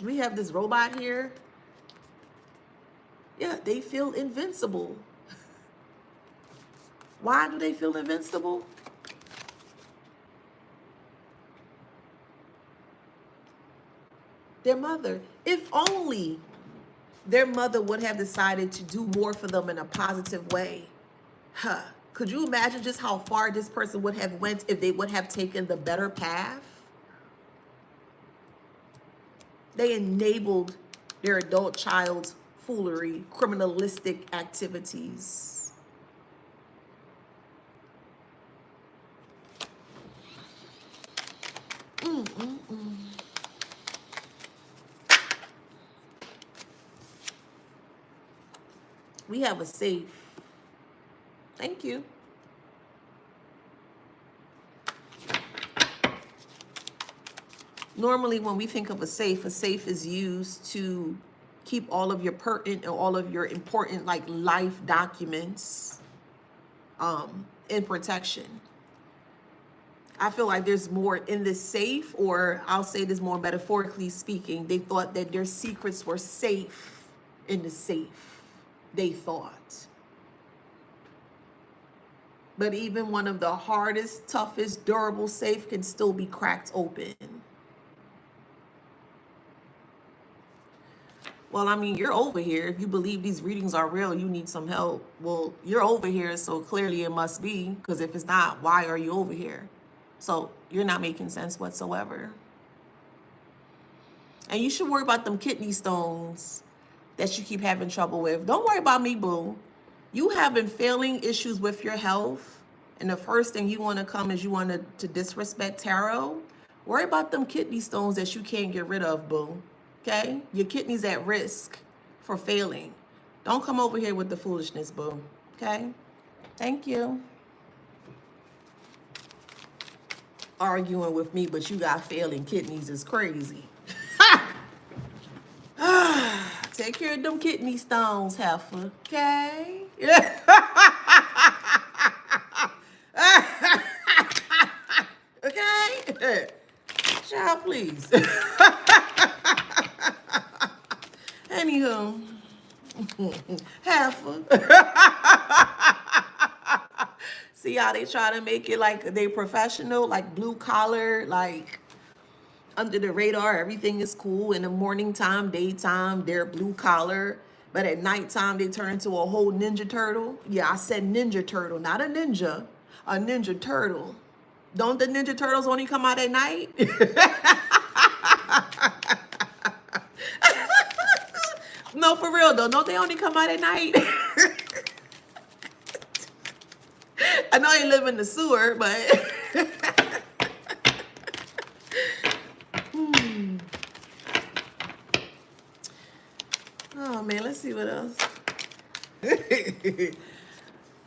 We have this robot here. Yeah, they feel invincible. Why do they feel invincible? Their mother. If only their mother would have decided to do more for them in a positive way. Huh. Could you imagine just how far this person would have went if they would have taken the better path? They enabled their adult child's foolery, criminalistic activities. We have a safe. Thank you. Normally, when we think of a safe is used to keep all of your pertinent and all of your important like life documents in protection. I feel like there's more in this safe, or I'll say this more metaphorically speaking. They thought that their secrets were safe in the safe. They thought. But even one of the hardest, toughest, durable safe can still be cracked open. Well, I mean, you're over here. If you believe these readings are real, you need some help. Well, you're over here, so clearly it must be, because if it's not, why are you over here? So you're not making sense whatsoever. And you should worry about them kidney stones that you keep having trouble with. Don't worry about me, boo. You have been failing issues with your health, and the first thing you want to come is you want to disrespect tarot. Worry about them kidney stones that you can't get rid of, boo. Okay? Your kidney's at risk for failing. Don't come over here with the foolishness, boo. Okay? Thank you. Arguing with me, but you got failing kidneys is crazy. Take care of them kidney stones, heifer. Okay? Okay? Child, please. Anywho, heifer. See how they try to make it like they professional, like blue collar, like under the radar, everything is cool. In the morning time, daytime, they're blue collar. But at nighttime, they turn into a whole ninja turtle. Yeah, I said ninja turtle, not a ninja, a ninja turtle. Don't the Ninja Turtles only come out at night? No, for real though. Don't they only come out at night? I know they live in the sewer, but oh man, let's see what else.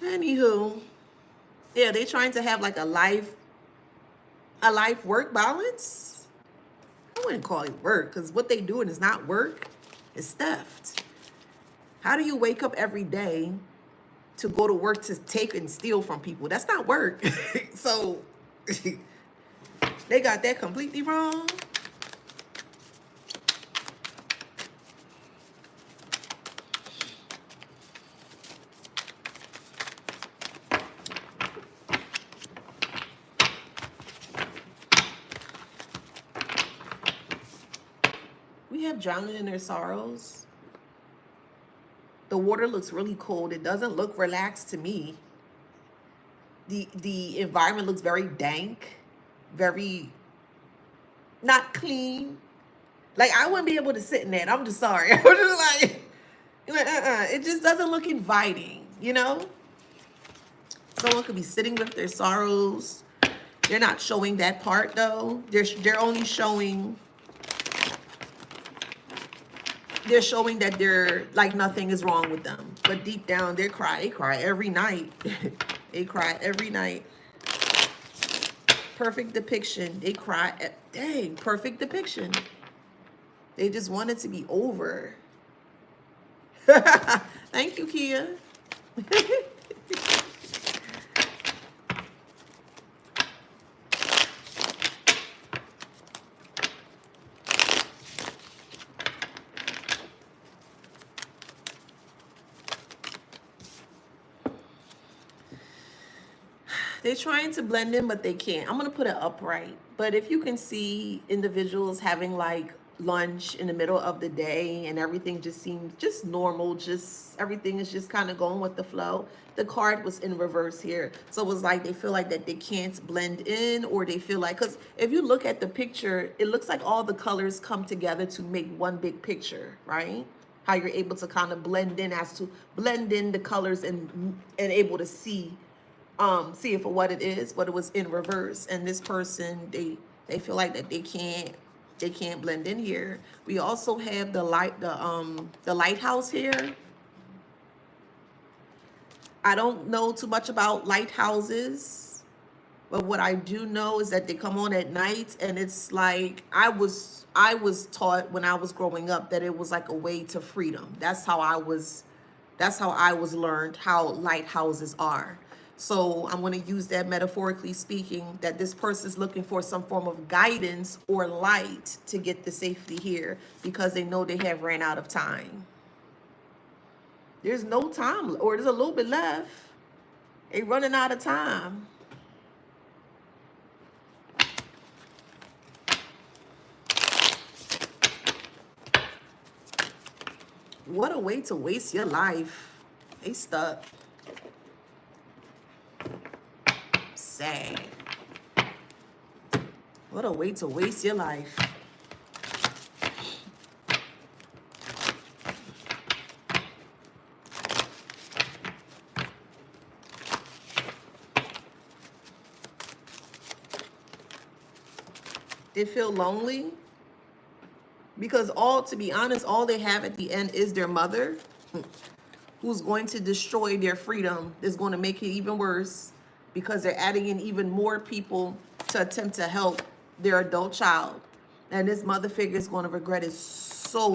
Anywho, yeah, they trying to have like a life work balance. I wouldn't call it work because what they doing is not work, it's theft. How do you wake up every day to go to work to take and steal from people? That's not work. So they got that completely wrong. We have drowning in their sorrows. The water looks really cold. It doesn't look relaxed to me. The environment looks very dank, very not clean. Like I wouldn't be able to sit in that. I'm just sorry. I'm just like, it just doesn't look inviting, you know? Someone could be sitting with their sorrows. They're not showing that part though. They're only showing. They're showing that they're like nothing is wrong with them, but deep down they cry. They cry every night. They cry every night. Perfect depiction. They cry. Dang, perfect depiction. They just want it to be over. Thank you, Kia. They're trying to blend in, but they can't. I'm going to put it upright. But if you can see individuals having like lunch in the middle of the day and everything just seems just normal, just everything is just kind of going with the flow. The card was in reverse here. So it was like they feel like that they can't blend in, or they feel like, because if you look at the picture, it looks like all the colors come together to make one big picture, right? How you're able to kind of blend in the colors and able to see it for what it is, but it was in reverse. And this person, they feel like that they can't blend in here. We also have the lighthouse here. I don't know too much about lighthouses, but what I do know is that they come on at night, and it's like I was taught when I was growing up that it was like a way to freedom. That's how I was learned how lighthouses are. So I'm going to use that metaphorically speaking, that this person is looking for some form of guidance or light to get the safety here because they know they have ran out of time. There's no time, or there's a little bit left. They're running out of time. What a way to waste your life. They stuck. Sad. What a way to waste your life. They feel lonely because to be honest, all they have at the end is their mother, who's going to destroy their freedom, is going to make it even worse because they're adding in even more people to attempt to help their adult child. And this mother figure is going to regret it so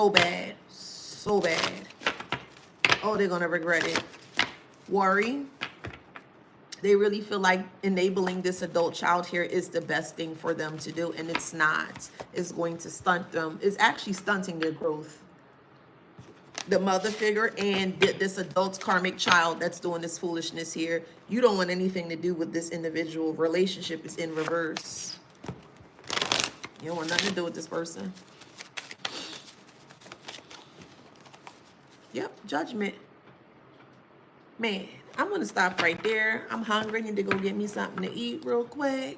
bad. So bad. Oh, they're going to regret it. Worry. They really feel like enabling this adult child here is the best thing for them to do, and it's not. It's going to stunt them. It's actually stunting their growth. the mother figure and this adult karmic child that's doing this foolishness here. You don't want anything to do with this individual. Relationship is in reverse. You don't want nothing to do with this person. Yep, judgment. Man, I'm going to stop right there. I'm hungry. I need to go get me something to eat real quick.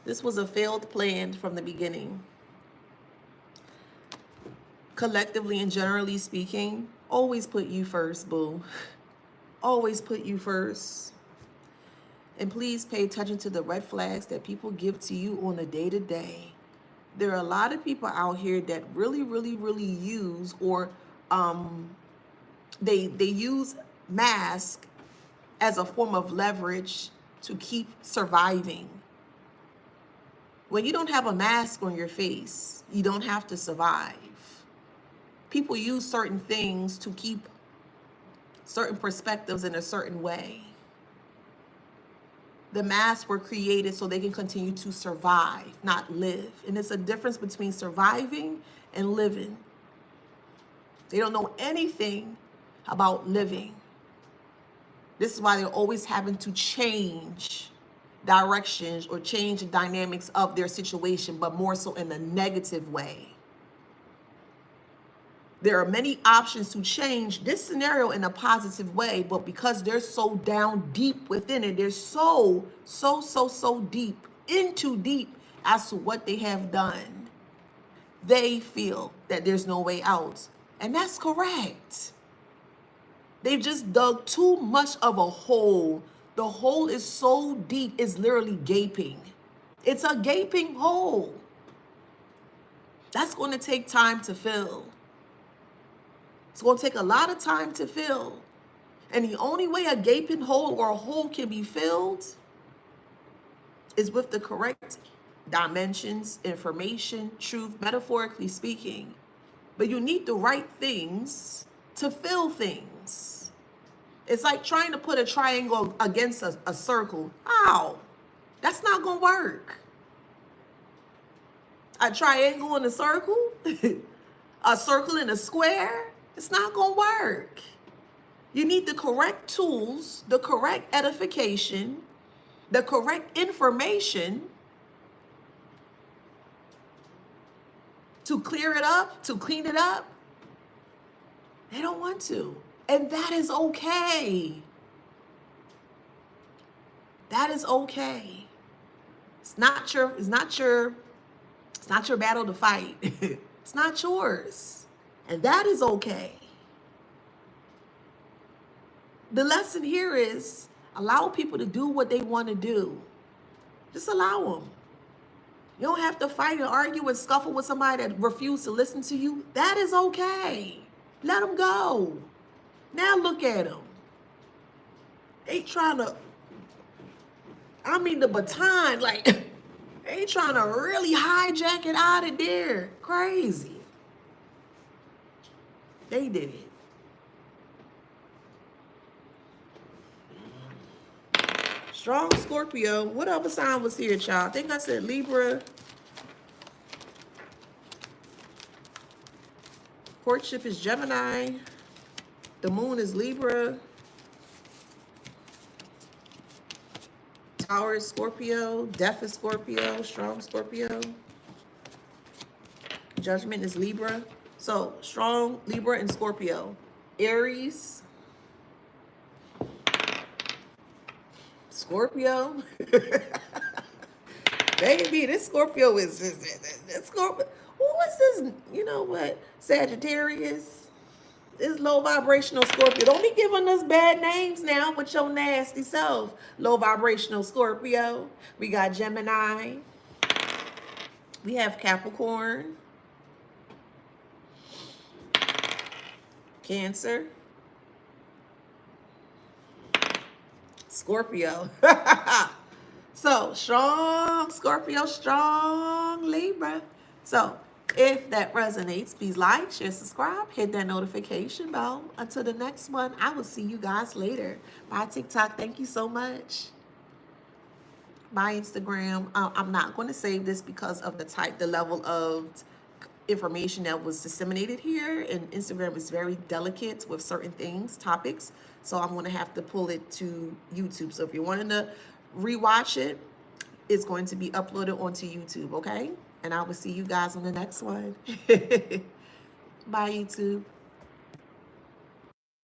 This was a failed plan from the beginning. Collectively and generally speaking, always put you first, boo. Always put you first. And please pay attention to the red flags that people give to you on a day-to-day. There are a lot of people out here that really use, or they use mask as a form of leverage to keep surviving. When you don't have a mask on your face, you don't have to survive. People use certain things to keep certain perspectives in a certain way. The masks were created so they can continue to survive, not live. And it's a difference between surviving and living. They don't know anything about living. This is why they're always having to change directions or change the dynamics of their situation, but more so in a negative way. There are many options to change this scenario in a positive way, but because they're so down deep within it, they're so deep as to what they have done, they feel that there's no way out. And that's correct. They've just dug too much of a hole. The hole is so deep, it's literally gaping. It's a gaping hole. That's going to take time to fill. It's going to take a lot of time to fill. And the only way a gaping hole or a hole can be filled is with the correct dimensions, information, truth, metaphorically speaking. But you need the right things to fill things. It's like trying to put a triangle against a circle. How? That's not going to work. A triangle in a circle? A circle in a square? It's not going to work. You need the correct tools, the correct edification, the correct information to clear it up, to clean it up. They don't want to. And that is okay. That is okay. It's not your battle to fight. It's not yours. And that is okay. The lesson here is allow people to do what they want to do. Just allow them. You don't have to fight and argue and scuffle with somebody that refuses to listen to you. That is okay. Let them go. Now look at them. They trying to, the baton, like, they trying to really hijack it out of there. Crazy. They did it. Strong Scorpio. What other sign was here, child? I think I said Libra. Courtship is Gemini. The moon is Libra. Tower is Scorpio. Death is Scorpio. Strong Scorpio. Judgment is Libra. So, strong Libra and Scorpio. Aries. Scorpio. Baby, this Scorpio is this Scorpio. Who is this? You know what? Sagittarius. This low vibrational Scorpio. Don't be giving us bad names now with your nasty self. Low vibrational Scorpio. We got Gemini. We have Capricorn. Cancer. Scorpio. So, strong Scorpio, strong Libra. So, if that resonates, please like, share, subscribe, hit that notification bell. Until the next one, I will see you guys later. Bye, TikTok. Thank you so much. Bye, Instagram. I'm not going to save this because of the level of information that was disseminated here, and Instagram is very delicate with certain things, topics. So I'm going to have to pull it to YouTube. So if you're wanting to rewatch it, it's going to be uploaded onto YouTube, okay? And I will see you guys on the next one. Bye, YouTube.